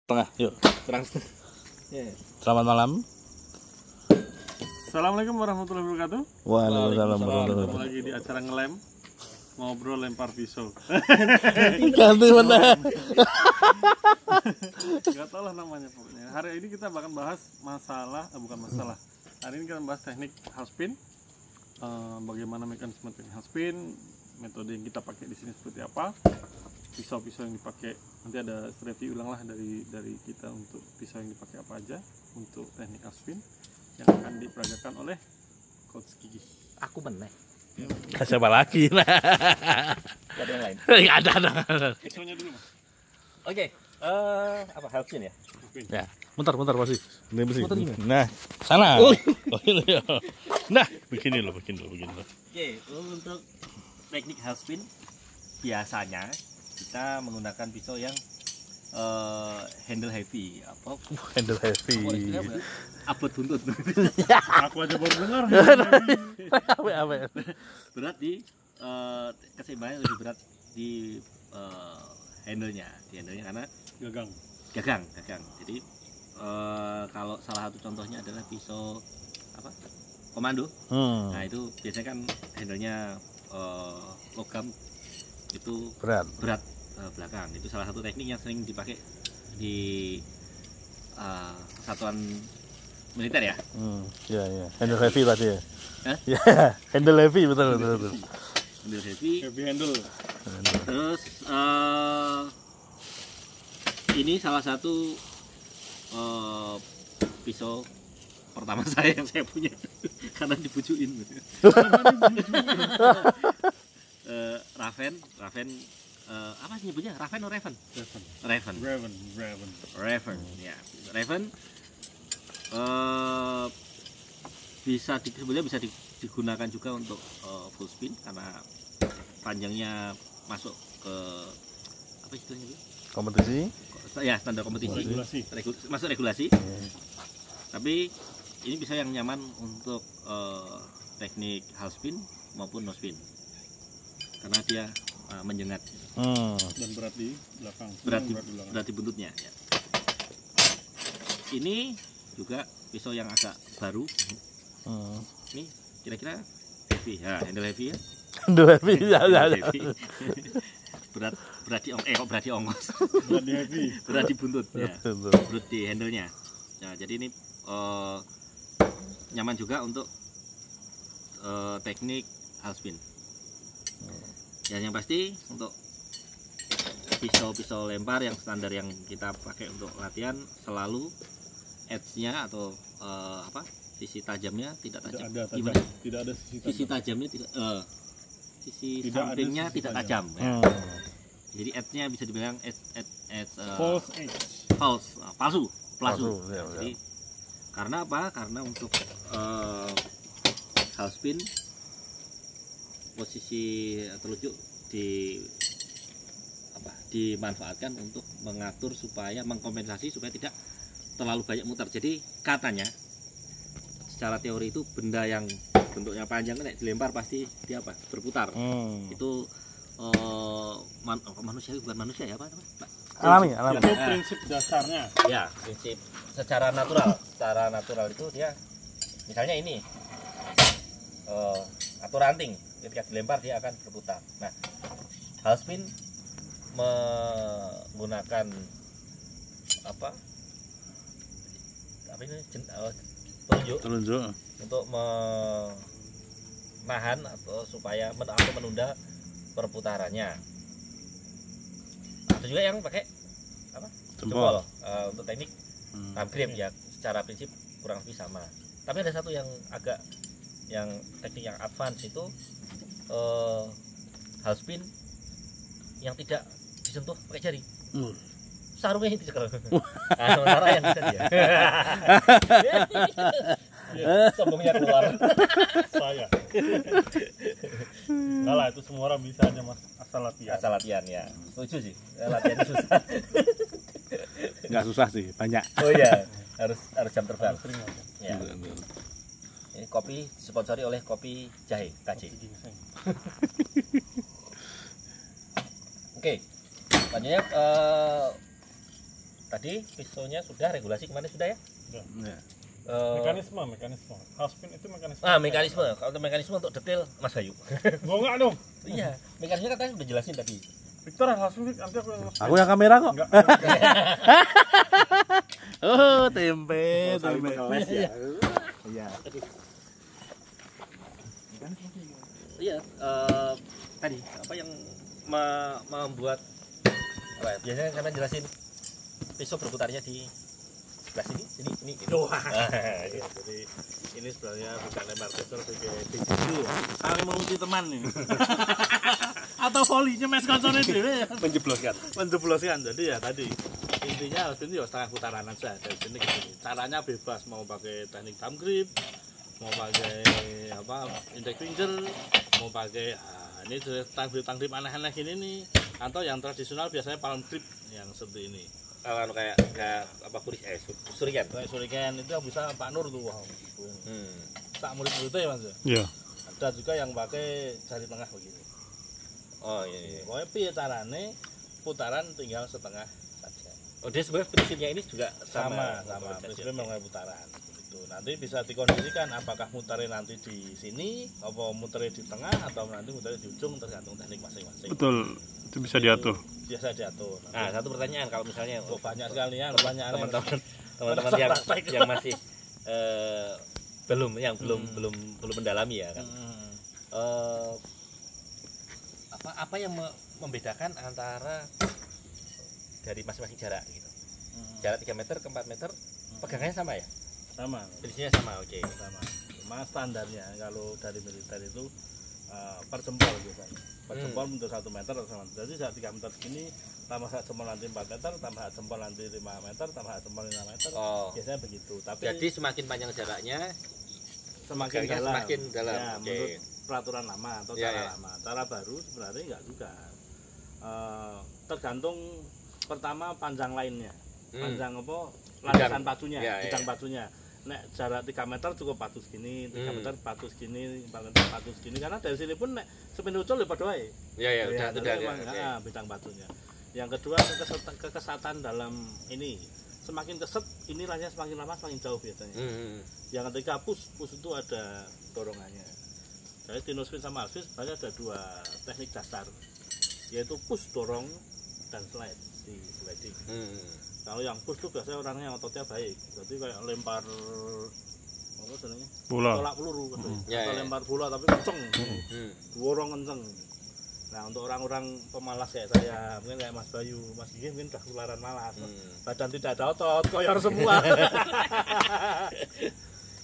Tengah, yuk. Terang. Yeah. Selamat malam. Assalamualaikum warahmatullahi wabarakatuh. Waalaikumsalam warahmatullahi Ketemu wabarakatuh. lagi di acara ngelem, ngobrol lempar pisau. Ganti mana? Gak tau lah namanya pokoknya. Hari ini kita akan bahas masalah, bukan masalah. Hari ini kita bahas teknik half spin, bagaimana mekanisme teknik half spin, metode yang kita pakai di sini seperti apa, pisau-pisau yang dipakai. Nanti ada review ulang lah dari kita untuk pisau yang dipakai apa aja untuk teknik half spin yang akan diperagakan oleh Coach Gigi. Aku meneh. Siapa lagi? Gak ada yang lain. Ada. Pisaunya dulu Mas. Oke. Apa half spin ya? Ya, mutar pasti. Ini mesti. Muter gini? Nah, sana. Oh, ini ya. Nah, begini loh. Oke, untuk teknik half spin biasanya kita menggunakan pisau yang handle heavy apa? Handle heavy. Abot buntut. Aku aja baru dengar. Apa? Berat di keseimbangannya lebih berat di handle-nya. Di handle-nya karena gagang. Jadi kalau salah satu contohnya adalah pisau apa? Komando. Nah, itu biasanya kan handle-nya logam itu berat belakang. Itu salah satu teknik yang sering dipakai di kesatuan militer ya. Ya. Handle heavy tadi ya. Hah? Ya, handle heavy betul. Handle heavy. Heavy handle. Terus ini salah satu pisau pertama saya yang saya punya karena dibujukin. Raven apa sih nyebutnya? Raven atau Raven? Raven. Ya, Raven sebenarnya bisa digunakan juga untuk full spin karena panjangnya masuk ke apa istilahnya? Kompetisi. Ya, standar kompetisi. Masuk regulasi. Tapi ini bisa yang nyaman untuk teknik half spin maupun no spin. Karena dia menyengat Dan berat di belakang. Berat di buntutnya ya. Ini juga pisau yang agak baru. Ini kira-kira heavy ya, handle heavy ya. Handle heavy ya. Heavy. berat di ongkos. Berat di buntut ya. Berat di handle-nya. Nah, jadi ini nyaman juga untuk teknik half spin. Dan yang pasti untuk pisau-pisau lempar yang standar yang kita pakai untuk latihan selalu edge-nya atau sisi tajamnya tidak tajam. Tidak ada sisi tajamnya tidak sisi sampingnya tidak tajam. Ya. Jadi edge-nya bisa dibilang palsu. Ya. Jadi karena apa? Karena untuk half spin posisi telunjuk dimanfaatkan untuk mengatur supaya mengkompensasi supaya tidak terlalu banyak muter. Jadi katanya secara teori itu benda yang bentuknya panjang kan dilempar pasti dia berputar. Itu manusia bukan manusia ya Pak? Alami. Itu prinsip dasarnya. Ya, prinsip secara natural. Secara natural itu dia misalnya ini atau ranting ketika dilempar dia akan berputar. Nah, half spin menggunakan telunjuk untuk menahan atau supaya menunda perputarannya. Ada juga yang pakai jempol untuk teknik thumb grip ya, secara prinsip kurang lebih sama. Tapi ada satu yang teknik yang advance itu half spin yang tidak disentuh pakai jari. Sarungnya itu kalau. Nah, sementara yang bisa dia. Sombongnya keluar. Saya. Salah, itu semua orang bisa aja Mas, asal latihan ya. Setuju sih. Latihan susah. Enggak susah sih, banyak. Oh iya, harus jam terbang. Sering aja. Ya. Ini kopi disponsori oleh kopi jahe KJ. Oke, selanjutnya tadi pisaunya sudah, regulasi kemarin sudah ya? Sudah. Eh, Mekanisme. Half spin itu mekanisme. mekanisme. Kalau untuk mekanisme untuk detail Mas Bayu. Gua enggak dong. Iya, mekanisme katanya udah jelasin tadi. Victor half spin nanti aku yang Aku yang kamera kok. Enggak. Oh, tempe. ya. Iya. Iya, tadi apa yang membuat apa ya? Biasanya karena jelasin pisau berputarnya di sebelah sini gitu. Jadi ini sebenarnya bukan lempar pistol sebagai dijitu ya. Saling menguji teman nih. Atau volley mes koncone dhewe ya. Menjebloskan. Jadi ya tadi intinya harus ini ya setengah putaran aja dari sini ke sini. Caranya bebas, mau pakai teknik thumb grip, mau pakai apa index finger, mau pakai ini thumb grip aneh-aneh gini nih, atau yang tradisional biasanya palm grip yang seperti ini. Kalau kayak apa surikan. Kayak suriken itu yang bisa Pak Nur tuh, wow. Sak murid-muridnya ya Mas. Iya. Ada juga yang pakai jari tengah begini. Oh iya. Pokoknya piye carane putaran tinggal setengah saja. Oh dia sebenarnya prinsipnya ini juga Sama. Prinsipnya mengenai putaran. Gitu. Nanti bisa dikondisikan apakah muternya nanti di sini, apa muternya di tengah, atau nanti muternya di ujung, tergantung teknik masing-masing. Betul. Itu bisa diatur. Biasa diatur. Nah, satu pertanyaan kalau misalnya Oh, banyak sekali ya pertanyaan teman-teman yang masih belum mendalami ya kan. Apa yang membedakan antara dari masing-masing jarak gitu. Jarak 3 meter ke 4 meter pegangannya sama ya? Sama. Prinsipnya sama, oke. Sama. Cuma standarnya kalau dari militer itu per jempol biasanya. Per jempol untuk 1 meter atau sama. Jadi saat 3 meter segini tambah hak jempol nanti 4 meter, tambah hak jempol nanti 5 meter, tambah hak jempol 5 meter. Oh. Biasanya begitu. Tapi Jadi semakin panjang jaraknya semakin pegangnya dalam. semakin dalam. Ya, Oke. menurut peraturan lama atau Ya, cara ya. lama. Cara baru sebenarnya enggak juga. Tergantung pertama panjang lainnya. Panjang apa? Lapisan pacunya, Ya, bidang ya. pacunya. Nek jarak 3 meter cukup pacu segini, 3 meter pacu segini, 4 meter pacu segini. Karena dari sini pun nek sepin ucul ya padha wae. Ya, Ya, udah tapi ya. memang, Oke. bidang pacunya. Yang kedua kekesatan dalam ini. Semakin keset ini rasanya semakin lama semakin jauh biasanya. Yang ketiga push itu ada dorongannya. Jadi di no spin sama half spin sebenarnya ada 2 teknik dasar, yaitu push dorong dan slide di sliding. Kalau yang push tuh biasanya orangnya ototnya baik, jadi kayak lempar apa sebenarnya Bola. tolak peluru gitu. Ya, Atau ya. lempar bola tapi kenceng, dorong kenceng. Nah untuk orang-orang pemalas kayak saya, mungkin kayak Mas Bayu, Mas Gigi mungkin udah ketularan malas, badan tidak ada otot, koyor semua.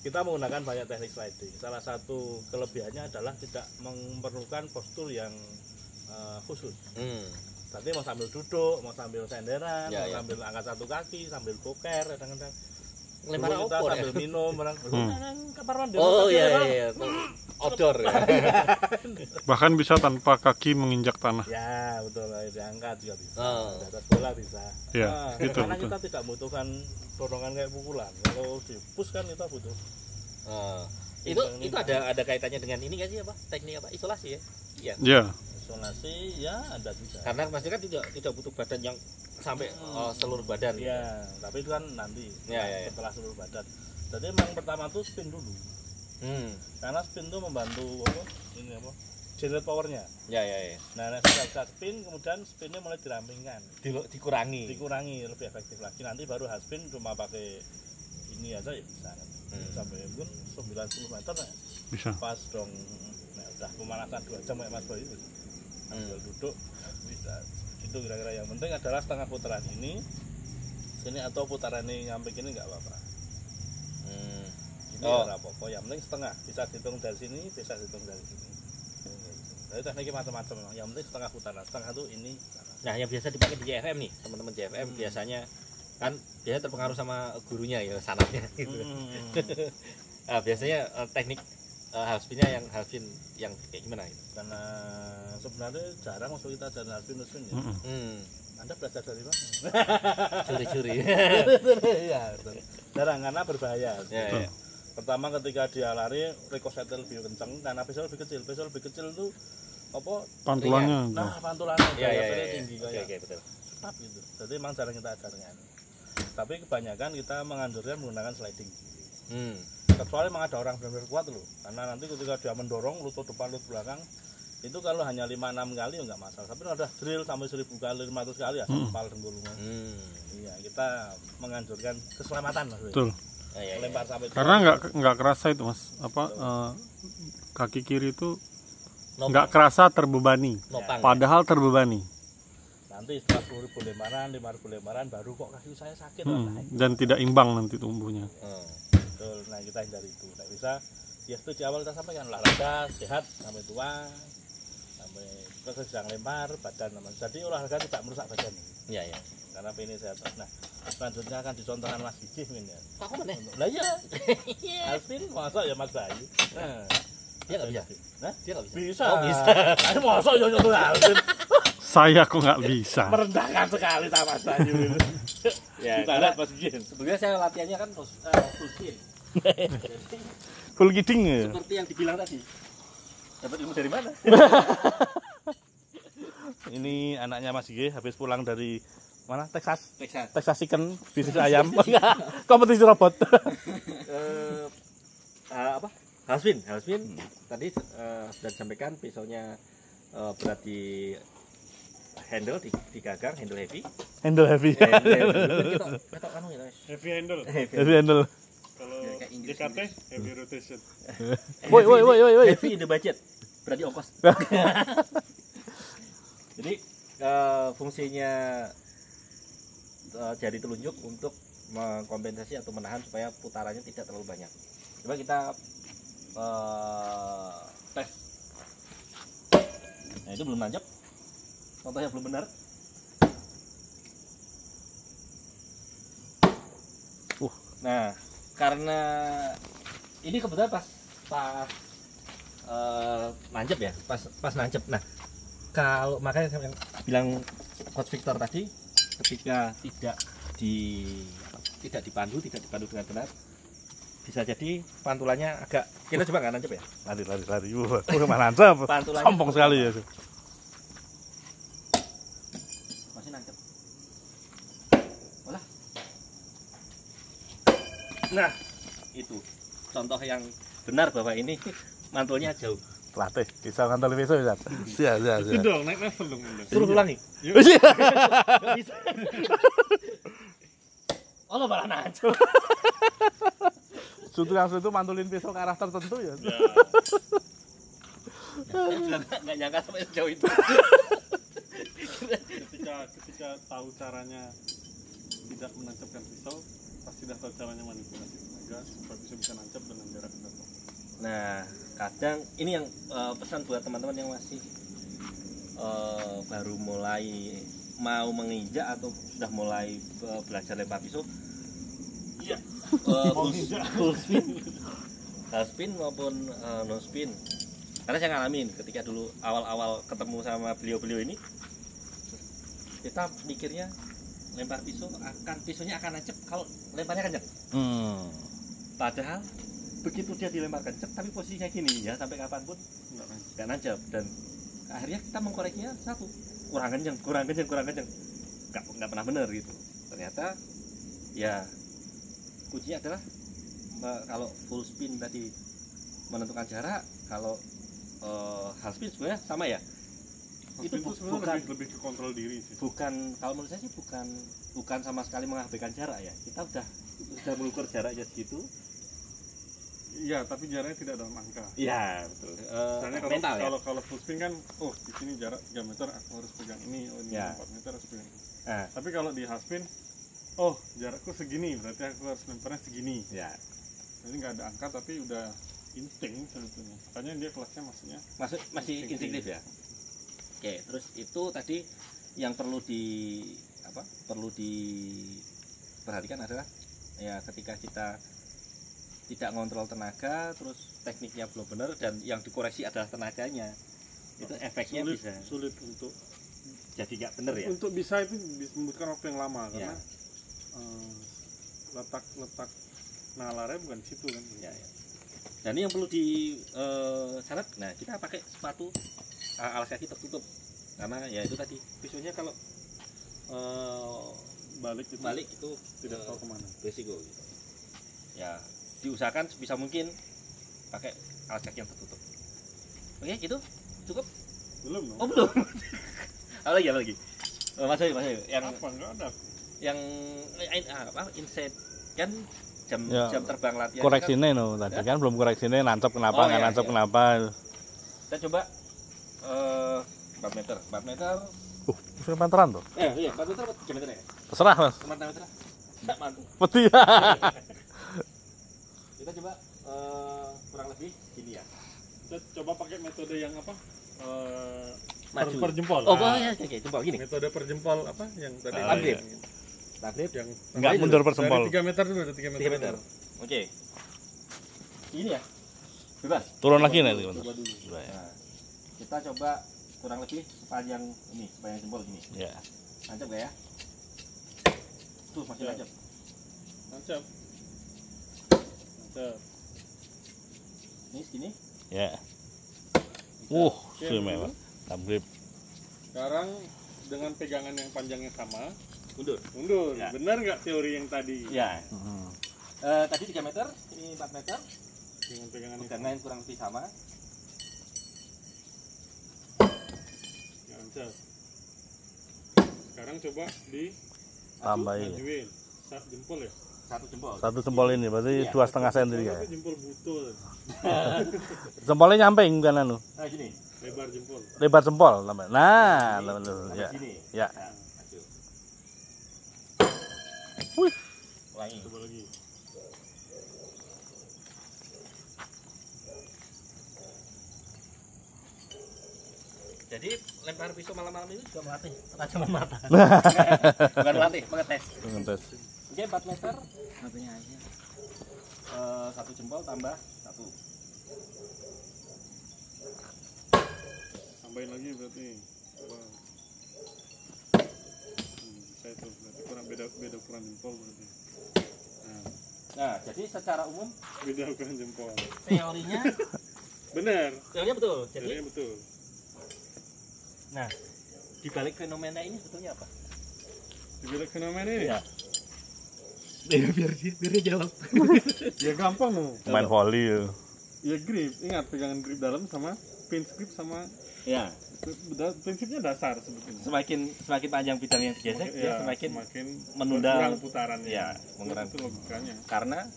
Kita menggunakan banyak teknik sliding. Salah satu kelebihannya adalah tidak memerlukan postur yang khusus. Berarti mau sambil duduk, mau sambil senderan, Ya, mau ya. sambil angkat satu kaki, sambil boker, kadang-kadang. Lempar Dulu kita opor sambil ya? minum, barang. Kamar mandi. Oh iya. Outdoor ya. Bahkan bisa tanpa kaki menginjak tanah. Ya betul, diangkat juga bisa. Oh. Di atas bola bisa. Ya, gitu, Karena betul. kita tidak membutuhkan dorongan kayak pukulan. Kalau di push kan kita butuh. Itu ada kaitannya dengan ini nggak sih apa? Teknik apa? Isolasi ya? Iya. Ya, Isolasi ya ada juga. Karena pasti kan tidak butuh badan yang sampai seluruh badan. Iya, tapi itu kan nanti Ya. setelah seluruh badan. Jadi memang pertama tuh spin dulu. Karena spin tuh membantu apa? Ini apa? Generate powernya. Ya. Nah, setelah spin kemudian spinnya mulai dirampingkan, Dikurangi. lebih efektif lagi. Nanti baru hard spin cuma pakai ini aja ya bisa. Sampai mungkin 90 meter ya. bisa. Pas dong. Nah, udah pemanasan 2 jam kayak Mas Boy itu. Sambil duduk bisa. Itu kira-kira yang penting adalah setengah putaran ini sini atau putaran ini nyampe ini nggak apa-apa. Ini nggak apa-apa, yang penting setengah, bisa dihitung dari sini, bisa dihitung dari sini. Jadi tekniknya macam-macam memang. Yang penting setengah putaran, setengah itu ini. Nah, yang biasa dipakai di JFM nih, teman-teman JFM biasanya kan biasanya terpengaruh sama gurunya ya, sanatnya gitu. Nah, biasanya teknik half spinnya yang kayak gimana gitu? Karena sebenarnya jarang waktu kita ajaran half spin ya. Anda belajar dari mana? Curi-curi. Iya, betul. Jarang karena berbahaya. Ya. Pertama ketika dia lari, recosetnya lebih kenceng karena pisau lebih kecil. Pisau lebih kecil tuh apa? Pantulannya. Nah, pantulannya Iya. diameternya tinggi kayak Oke, betul. tetap gitu. Jadi memang jarang kita ajarkan. Tapi kebanyakan kita menganjurkan menggunakan sliding. Kecuali memang ada orang benar-benar kuat loh, karena nanti ketika dia mendorong lutut depan lutut belakang itu kalau hanya 5-6 kali ya nggak masalah, tapi kalau udah drill sampai 1000 kali 500 kali ya sempal dengkulnya. Iya, kita menganjurkan keselamatan mas. Betul. Lempar sampai Karena nggak kerasa itu mas, kaki kiri itu nggak kerasa terbebani, padahal terbebani. Nanti setelah 10.000 lembaran, 5.000 lembaran baru kok kaki saya sakit dan tidak imbang nanti tumbuhnya. Betul, nah kita hindari itu. Tidak bisa, ya itu di awal kita sampaikan olahraga sehat sampai tua, sampai sedang lempar badan, jadi olahraga tidak merusak badan. Iya ya. Karena ini sehat. Nah, selanjutnya akan dicontohkan Mas Gigih ini ya. Aku mana? Lah iya. Alvin masa ya Mas Bayu. Nah, dia nggak bisa. Nah, Dia nggak bisa. bisa. Oh, bisa. Saya masa ya nyontoh Alvin. Saya kok nggak bisa. Merendahkan sekali sama Mas Bayu ini. Ya, Kita lihat Mas Gigih. sebenarnya saya latihannya kan full spin. Full kidding ya. Seperti yang dibilang tadi. Dapat ilmu dari mana? Ini anaknya Mas Gigih habis pulang dari mana? Texas Chicken, bisnis ayam. Kompetisi robot. Apa? Halspin. Tadi sudah disampaikan pisaunya berat di handle di gagang, handle heavy. Ketok anu ya, guys. Heavy handle. Kalau JKT heavy rotation. Woi. Heavy in the budget. Berarti ongkos. Jadi fungsinya jari telunjuk untuk mengkompensasi atau menahan supaya putarannya tidak terlalu banyak. Coba kita tes. Nah itu belum nancap, contohnya belum benar. Nah karena ini kebetulan pas nancep ya, pas nancep. Nah kalau makanya saya bilang Coach Victor tadi, ketika tidak dipandu dengan benar, bisa jadi pantulannya agak, kita coba nggak nancep ya? Lari. Mana nancep? Sombong sekali ya. Masih nancep. Olah. Nah, itu contoh yang benar bahwa ini mantulnya jauh. Latih, bisa ngantor besok bisa. Siap. Itu dong, naik level dong. Suruh ulangi. Yuk. Nggak bisa. Oh, lo malah nancep. Suatu langsung itu mantulin pisau ke arah tertentu ya. Saya juga nggak nyangka sampai sejauh itu. Ketika tahu caranya tidak menancapkan pisau, pasti sudah tahu caranya manipulasi tenaga supaya bisa nancap dengan jarak tertentu. Nah, kadang ini yang pesan buat teman-teman yang masih baru mulai mau menginjak atau sudah mulai belajar lempar pisau. Iya. Full spin maupun no spin. Karena saya ngalamin ketika dulu awal-awal ketemu sama beliau-beliau ini, kita mikirnya lempar pisaunya akan nancep kalau lemparnya kenceng. Padahal begitu dia dilempar kenceng tapi posisinya gini ya, sampai kapanpun nggak nancep, dan akhirnya kita mengkoreksinya satu, kurang kenceng, nggak pernah bener gitu. Ternyata ya kuncinya adalah kalau full spin tadi menentukan jarak, kalau half spin sebenarnya sama ya. Itu bukan lebih ke kontrol diri sih. Bukan, kalau menurut saya sih bukan sama sekali mengabaikan jarak ya. Kita udah mengukur jaraknya segitu. Iya, tapi jaraknya tidak dalam angka. Iya, betul. Misalnya mental ya. Kalau full spin kan, di sini jarak 3 meter aku harus pegang ini, ini ya. 4 meter harus pegang ini. Nah. Tapi kalau di half spin, jarakku segini, berarti aku harus lemparnya segini. Ya. Jadi nggak ada angka tapi udah insting sebetulnya. Makanya dia kelasnya masih instinktif ya. Oke, terus itu tadi yang perlu diperhatikan adalah ya ketika kita tidak ngontrol tenaga, terus tekniknya belum benar dan yang dikoreksi adalah tenaganya, itu efeknya sulit untuk jadi nggak benar ya. Untuk bisa itu membutuhkan waktu yang lama karena letak nalarnya bukan di situ kan. Ya. Dan ini yang perlu dicatat. Nah, kita pakai sepatu alas kaki tertutup karena ya itu tadi pisaunya kalau balik itu tidak tahu kemana. Resiko. Ya, diusahakan sebisa mungkin pakai alas kaki yang tertutup. Oke, gitu cukup? Belum dong. Oh belum. Apa lagi? Mas Ayu, yang Apa enggak ada? yang insight kan jam Ya, terbang latihan. koreksinya no tadi kan belum koreksinya nancap kenapa Oh, nggak iya, nancap iya. kenapa. Kita coba 4 meter. 4 meter. Bisa meteran tuh. Iya, 4 meter atau 3 meter ya? Terserah mas. 4 meter. Enggak mantu. Peti. Kita coba kurang lebih gini ya. Kita coba pakai metode yang apa? Maju. Per jempol. Oh, ya, oke, jempol gini. Metode per jempol apa yang tadi? Tagrip. Tagrip Yang Nggak mundur per jempol. Dari 3 meter dulu, ada 3 meter. 3 meter. Oke. Ini ya. Bebas. Turun lagi nanti. Coba dulu. Nah, kita coba kurang lebih sepanjang jempol gini. Ya. Nancap gak ya? Tuh masih Ya. nancap. Nancap. Ini segini. Ya. Oke, Si mewah. Tagrip. Sekarang dengan pegangan yang panjangnya sama, Mundur. mundur. Ya. Benar nggak teori yang tadi? Ya. Tadi 3 meter, ini 4 meter. Dengan pegangan yang Pegangan kurang lebih sama. Nancap. Sekarang coba di Tambahin. majuin. Jempol ya? 1 jempol. Satu jempol ini berarti Iya. 2,5 cm ya. Tapi jempol butuh. Jempolnya nyamping kan anu. Nah, gini. Lebar jempol. Lebar jempol namanya. Nah, Sampai ya. sini. Ya. Nah, maju. Wih. Ulangi. Coba lagi. Jadi lempar pisau malam-malam itu juga melatih ketajaman mata. Bukan melatih, mengetes. Ngetes. Oke, 4 meter. Matanya aja. 1 jempol tambah 1. Tambahin lagi berarti. Coba. Bisa itu berarti kurang beda ukuran jempol berarti. Nah, jadi secara umum Beda ukuran jempol. teorinya Benar. betul. Jadi Teorinya betul. nah, di balik fenomena ini sebetulnya apa? Di balik fenomena ini. Ya. Biar dia jawab. Ya gampang loh. Main volley ya. Ya grip. Ingat pegangan grip dalam sama pinch grip sama Ya, prinsipnya dasar sebetulnya. semakin panjang bidang yang digesek, dia semakin menunda berkurang putarannya. ya, mengurangi. Itu logikanya. Karena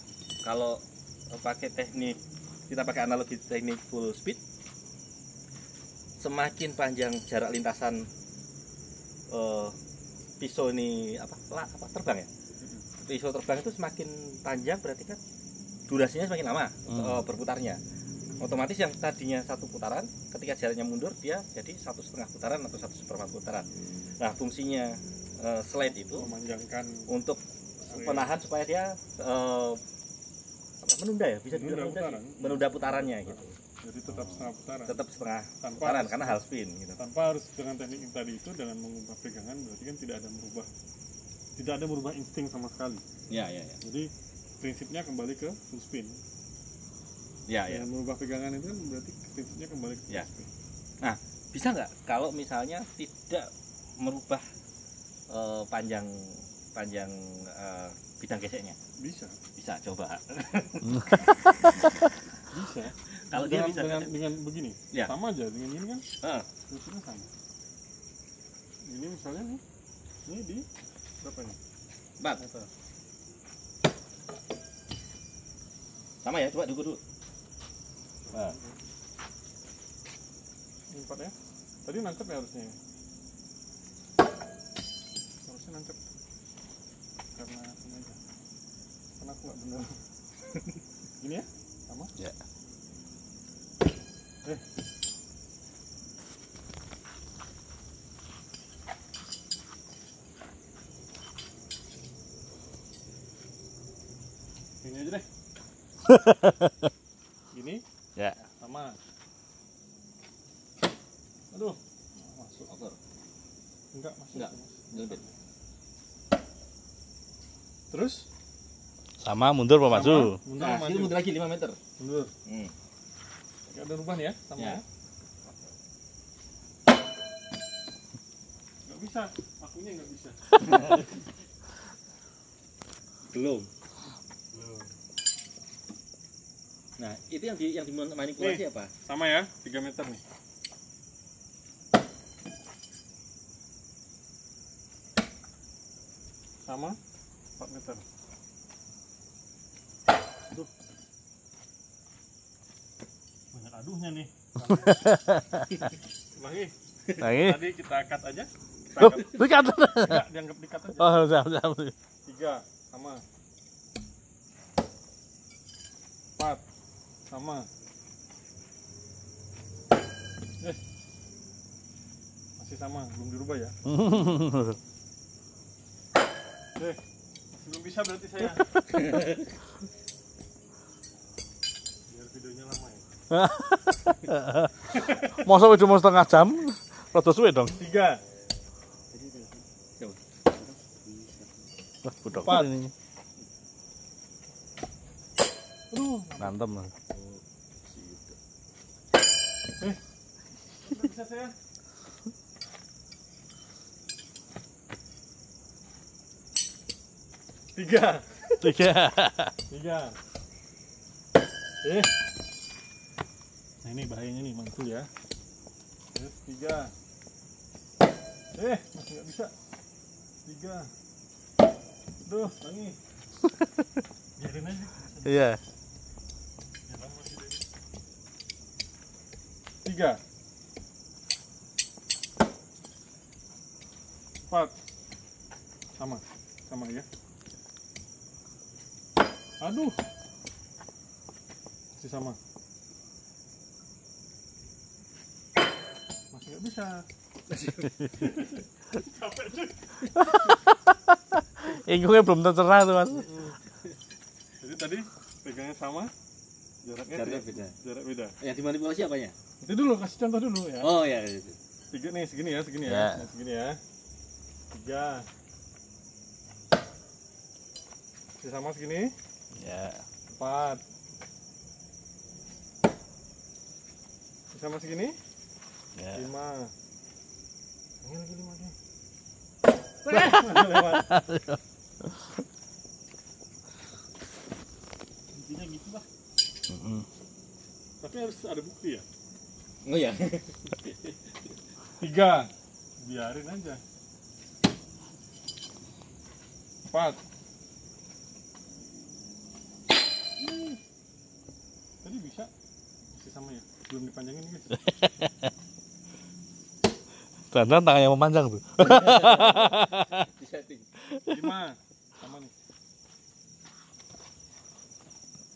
kalau pakai teknik, kita pakai analogi teknik full speed, semakin panjang jarak lintasan pisau ini terbang ya. Pisau terbang itu semakin panjang berarti kan durasinya semakin lama berputarnya. Otomatis yang tadinya 1 putaran, ketika jaraknya mundur dia jadi 1,5 putaran atau 1/4 putaran. Nah, fungsinya slide itu Memanjangkan untuk penahan supaya dia menunda ya, bisa dibilang menunda putarannya gitu. Jadi tetap setengah putaran. Tetap setengah Tanpa putaran harus- karena half spin gitu. Tanpa harus dengan teknik yang tadi itu, dengan mengubah pegangan berarti kan tidak ada merubah insting sama sekali. Ya. Jadi prinsipnya kembali ke full spin. Ya. Dengan merubah pegangan itu kan berarti prinsipnya kembali ke full Ya. spin. Bisa nggak kalau misalnya tidak merubah panjang bidang geseknya? Bisa. Bisa, coba. Bisa. Kalau dia dengan, bisa dengan begini. Ya. Sama aja dengan ini kan Ah. prinsipnya sama. Ini misalnya nih. Ini di berapa nih? 4. Meter. Sama ya, coba diukur dulu. Nah. Ini 4 ya. Tadi nancep ya harusnya. Harusnya nancep. Karena ini aja. Karena aku nggak bener. Gini ya? Sama? Ya. Ini aja deh. Gini? Ya. Sama. Aduh. Masuk. Ukur. Enggak, masuk. Enggak. Lebih. Terus? Sama mundur apa maju? Mundur, Nah, maju. sini mundur lagi 5 meter. Mundur. Hmm. Oke, ada rubah nih ya? Sama Ya. ya? Nggak bisa. Akunya nggak bisa. Belum. Nah, itu yang dimanipulasi Nih, apa? sama ya, 3 meter nih. Sama 4 meter. Aduh. Banyak aduhnya nih. Lagi. Tadi kita cut aja. Oh, dikat. Enggak, dianggap dikat aja. Oh, siap. 3 sama. 4 sama. Masih sama, belum dirubah ya. Belum bisa berarti saya. Biar videonya lama ya. Masa cuma setengah jam? Rada suwe dong. 3 Wah, budok. 4. Ini. Aduh, Mantap. belum bisa saya. 3 Nah ini bahayanya nih, mantul ya. Terus 3 masih nggak bisa. 3 Duh, lagi. Biarin aja. Iya. Ya, lama sih dari. 3 4 sama ya. Aduh, masih sama. Masih nggak bisa. Capek cuy. Ingkungnya belum tercerah tuh, Mas. Jadi tadi pegangnya sama, jaraknya beda. Jarak beda. Yang dimanipulasi apanya? Nanti dulu kasih contoh dulu ya. Oh ya, itu. 3 nih, segini ya. Ya. Nah, segini ya. 3 masih sama segini. Ya. 4 masih sama segini. Ya. 5 ini lagi 5 nih. Lewat. Intinya gitu lah. Tapi harus ada bukti ya. Oh ya. 3 biarin aja. 4 tadi bisa masih sama ya, belum dipanjangin guys. Dan tangannya memanjang tuh. Disetting. 5 sama nih.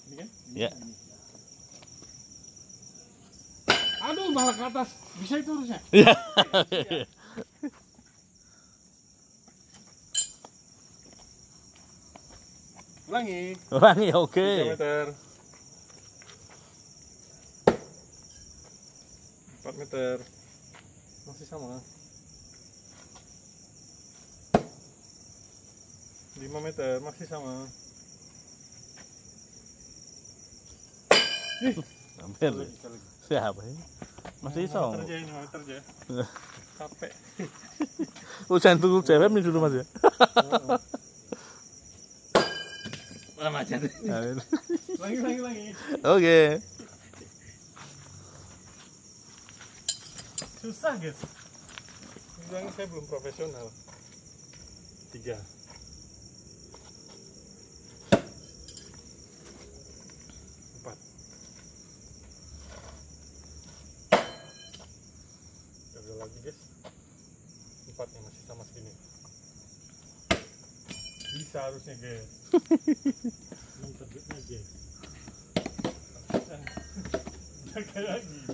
Ini kan? Ya. Aduh, malah ke atas. Bisa itu harusnya. Iya. Ulangi. Oke. 3 meter. 4 meter. Masih sama. 5 meter masih sama. Hampir. Lagi. Siapa ini? Masih iso. 5 meter aja. Capek. Ujian tuh cewek nih dulu, Mas ya. Macet. Lagi. Oke. Susah guys. Bilang saya belum profesional. 3 4 gagal lagi guys. 4 yang masih sama segini. Bisa harusnya guys. Belum terbitnya guys. Jaga lagi.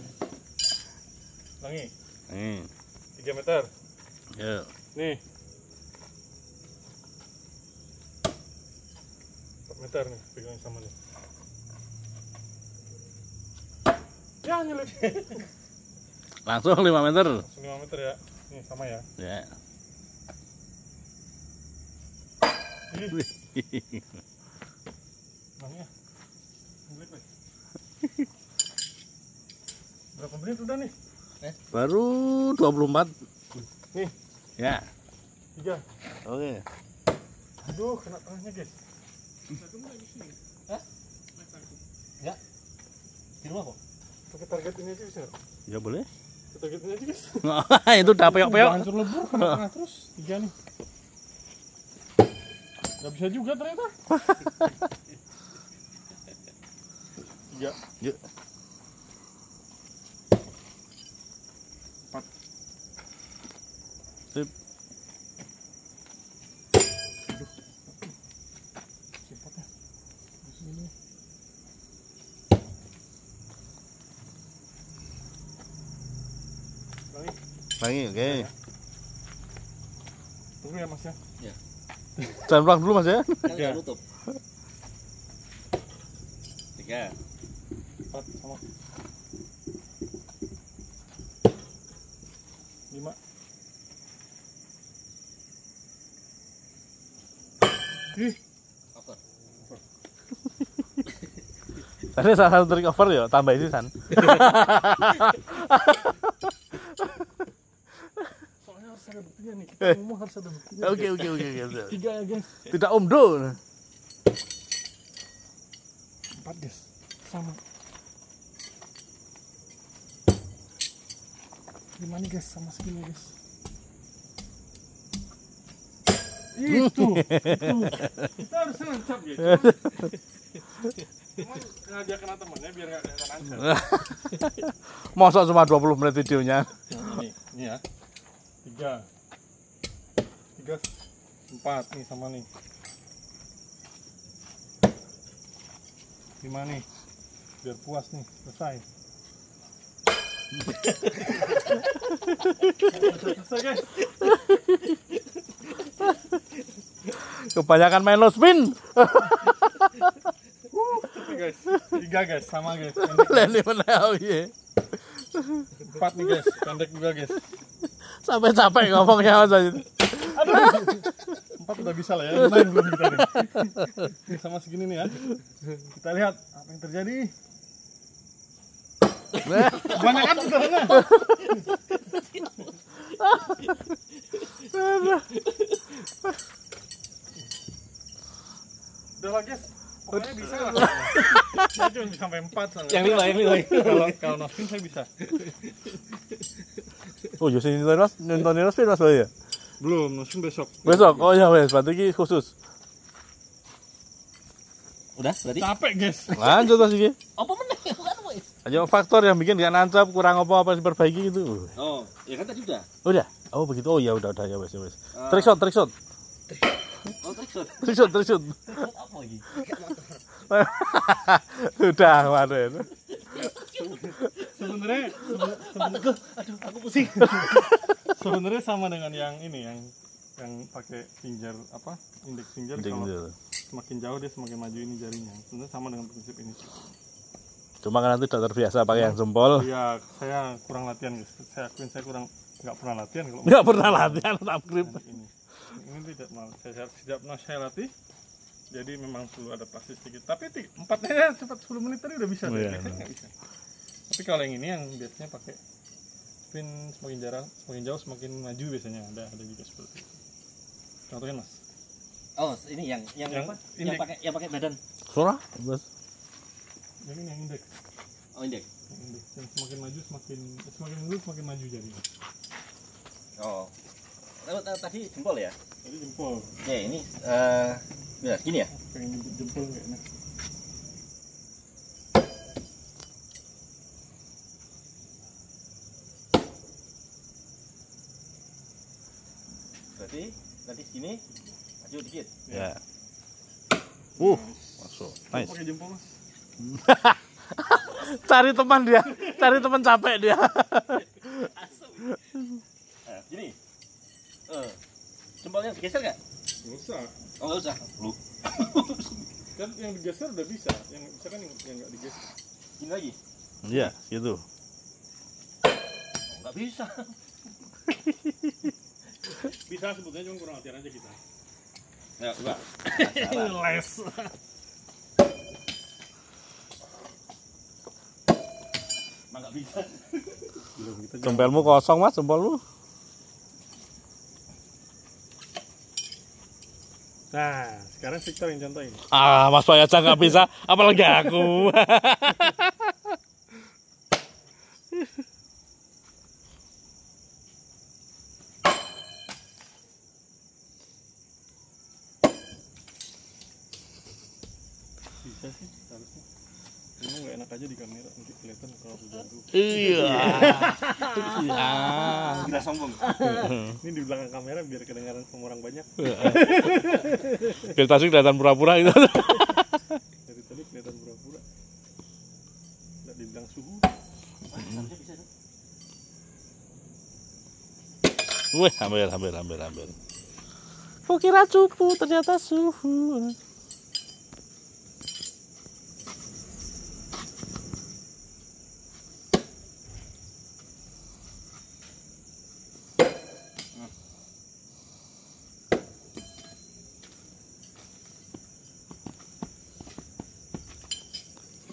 Langi. 3 meter. Ya. Nih. 4 meter nih, pegangnya sama nih. Ya, nyelip. Langsung 5 meter. Langsung 5 meter ya. Nih, sama ya. Ya. Langi ya. Nyelip ya. Berapa menit udah nih? Baru 24. Nih, Ya. 3. Oke. Aduh, kena tengahnya guys. Hah? Enggak. Di rumah kok. Pakai target ini aja bisa. Ya boleh. Target ini aja guys. Itu udah peok-peok. Hancur lebur kena terus 3 nih. Gak bisa juga ternyata. 3. Yuk. 4. Sip. Simpatnya. Di sini. Lagi, oke. Tunggu ya Mas ya. Ya. Jangan pulang dulu Mas ya. Kan udah tutup. 3. 4 sama 5. Ih, Over. Tadi salah satu trik over ya, tambah ini San. soalnya harus ada buktinya nih. Kita ngomong harus ada buktinya. Oke. 3 ya guys. Tidak omdo. 4 guys. Sama. 5 nih guys, sama segini guys. Itu. Kita harus nancap ya. Cuman sengaja kena temennya biar nggak kelihatan nancap. Masa cuma 20 menit videonya. Nah, ini ya. 3, 4 nih sama nih. 5 nih. Biar puas nih, selesai. Selesai guys. Kebanyakan main low spin. Guys, 3 guys, sama guys. Leni menang ya. 4 nih guys, pendek juga guys. Sampai capek ngomongnya Mas aja. 4 udah bisa lah ya, lumayan belum kita nih. Ini sama segini nih ya. Kita lihat apa yang terjadi. Kebanyakan putarannya. Udah lah guys, pokoknya bisa lah. Saya cuma bisa sampai 4 soalnya. Yang 5. Kalau nospin saya bisa. Oh, Yosi nonton spin Mas ya? Belum, nospin besok. Besok. Oh ya wes, berarti ini khusus. Udah, berarti. Capek guys. Lanjut Mas iki. Apa meneh? Kan wis. Ayo faktor yang bikin gak nancap, kurang apa diperbaiki gitu. Oh, ya kan tadi udah. Udah. Oh begitu. Oh ya udah ya wes. Trick shot. Oh, trick Trick shot. apa lagi? Udah kemarin. Sebenarnya Aduh, aku pusing. sebenarnya sama dengan yang ini yang pakai finger apa? Indeks finger. Kalau semakin jauh dia semakin maju ini jarinya. Sebenarnya sama dengan prinsip ini. Cuma kan nanti tidak terbiasa pakai yang jempol. Iya, saya kurang latihan guys. Saya akuin saya nggak pernah latihan kalau Nggak pernah latihan tap grip. ini tidak pernah saya latih. Jadi memang perlu adaptasi sedikit. Tapi 4-nya cepat 10 menit tadi udah bisa. Iya. Biasanya nggak bisa. Tapi kalau yang ini yang biasanya pakai spin semakin jauh semakin maju biasanya ada juga seperti itu. Contohnya Mas. Oh, ini yang apa? Yang pakai badan. Surah, Mas. Yang ini yang indeks. Oh, indeks. Yang indeks. Yang semakin maju semakin mundur semakin maju jadinya. Oh. Tadi jempol ya? Tadi jempol. Ya, ini ya, gini ya? Pengen jemput jempol nggak enak. Berarti nanti segini maju dikit. Ya. Masuk. Nice. Pakai jempol Mas. Cari teman dia, cari teman capek dia. Nah, gini. Jempolnya digeser nggak? Nggak usah. Oh, nggak usah. Lu. Kan yang digeser udah bisa. Yang bisa kan yang nggak digeser. Gini lagi. Iya, gitu. Oh, nggak bisa. Bisa sebetulnya cuma kurang latihan aja kita. Ya, enggak. Les. Emang nggak bisa. Jempelmu kosong Mas, jempolmu. Nah, sekarang Victor yang contohin. Ah, Mas Bay aja nggak bisa, apalagi aku. Bisa sih harusnya. Emang nggak enak aja di kamera, nanti kelihatan kalau aku jago. Iya. Iya. Kita sombong. Ini di belakang kamera biar kedengaran sama orang banyak. Biar tasik kelihatan pura-pura gitu. Dari tadi kelihatan pura-pura. Nggak dibilang suhu. Wih, hampir. Kukira cupu, ternyata suhu.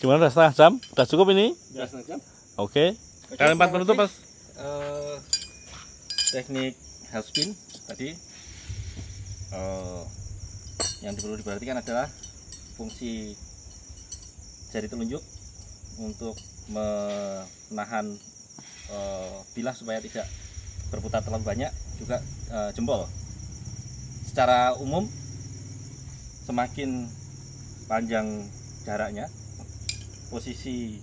Gimana, udah setengah jam? Udah cukup ini? Udah setengah jam. Oke. Kalian 4 penutup, Mas. Teknik half spin tadi yang perlu diperhatikan adalah fungsi jari telunjuk untuk menahan bilah supaya tidak berputar terlalu banyak, juga jempol. Secara umum semakin panjang jaraknya, posisi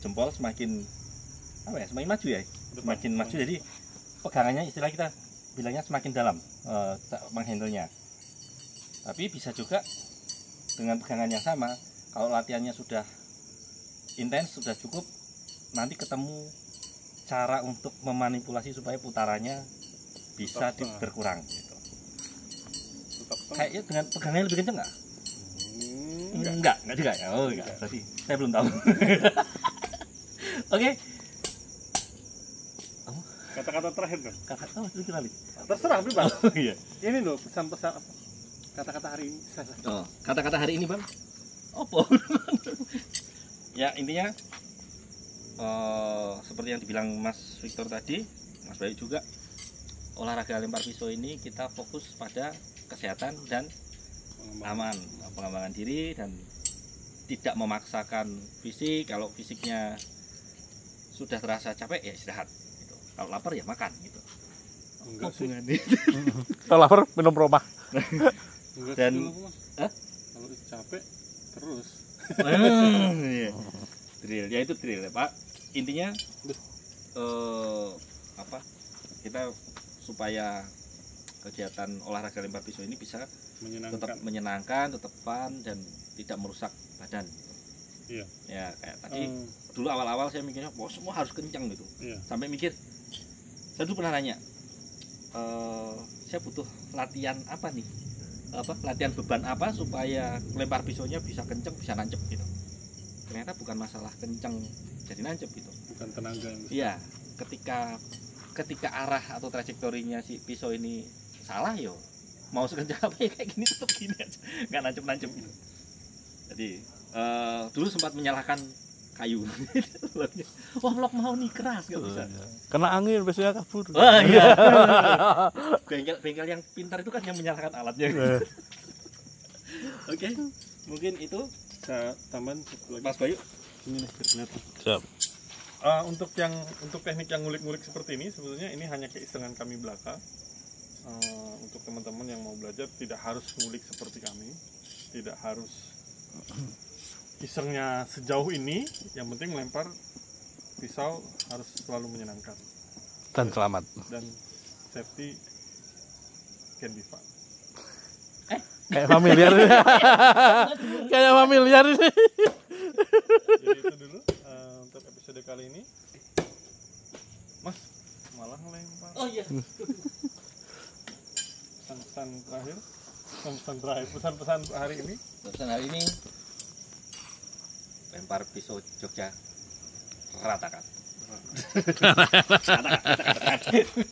jempol semakin semakin maju ya, semakin maju. Jadi pegangannya istilah kita bilangnya semakin dalam menghandlenya. Tapi bisa juga dengan pegangan yang sama, kalau latihannya sudah intens, sudah cukup, nanti ketemu cara untuk memanipulasi supaya putarannya bisa berkurang gitu. Kayaknya dengan pegangannya lebih kenceng nggak? Enggak juga ya. Oh enggak, berarti saya belum tahu. Oke. Kata-kata terakhir dong. Itu kenali. Terserah bebas. Oh iya. Ini loh pesan-pesan apa? Kata-kata hari ini. Oh, kata-kata hari ini, Bang. Opo. Ya, intinya seperti yang dibilang Mas Victor tadi, Mas Bayu juga, olahraga lempar pisau ini kita fokus pada kesehatan dan aman, pengembangan diri, dan tidak memaksakan fisik. Kalau fisiknya sudah terasa capek ya istirahat gitu. Kalau lapar ya makan gitu. Enggak sih. Kalau lapar minum Roma. Enggak Dan kalau capek terus. Iya. Drill, ya itu drill ya, Pak. Intinya kita supaya kegiatan olahraga lempar pisau ini bisa tetap menyenangkan, tetap fun, dan tidak merusak badan. Iya. Ya kayak tadi dulu awal-awal saya mikirnya, wah semua harus kencang gitu. Iya. Sampai mikir, saya dulu pernah nanya, saya butuh latihan apa nih? Latihan beban apa supaya lempar pisaunya bisa kencang, bisa nancep gitu. Ternyata bukan masalah kencang jadi nancep gitu. Bukan tenaga yang Iya, ketika arah atau trajektorinya si pisau ini salah, yo mau sekencang apa ya kayak gini tetap gini aja, nggak nancep gitu. Jadi dulu sempat menyalahkan kayu. Wah, blok mau nih keras nggak bisa. Kena angin biasanya kabur. Wah iya. Bengkel yang pintar itu kan yang menyalahkan alatnya. Oke, mungkin itu. Saya tambahan satu lagi. Mas Bayu. Ini nih kelihatan. Siap. Untuk teknik yang ngulik-ngulik seperti ini, sebetulnya ini hanya keisengan kami belaka. Untuk teman-teman yang mau belajar tidak harus ngulik seperti kami, tidak harus isengnya sejauh ini. Yang penting melempar pisau harus selalu menyenangkan Dan selamat. dan safety can be fun. Kayak familiar. Kayak familiar ini. Jadi itu dulu untuk episode kali ini. Mas malah ngelempar. Oh iya. Pesan-pesan hari ini. Pesan hari ini, lempar pisau Jogja ratakan.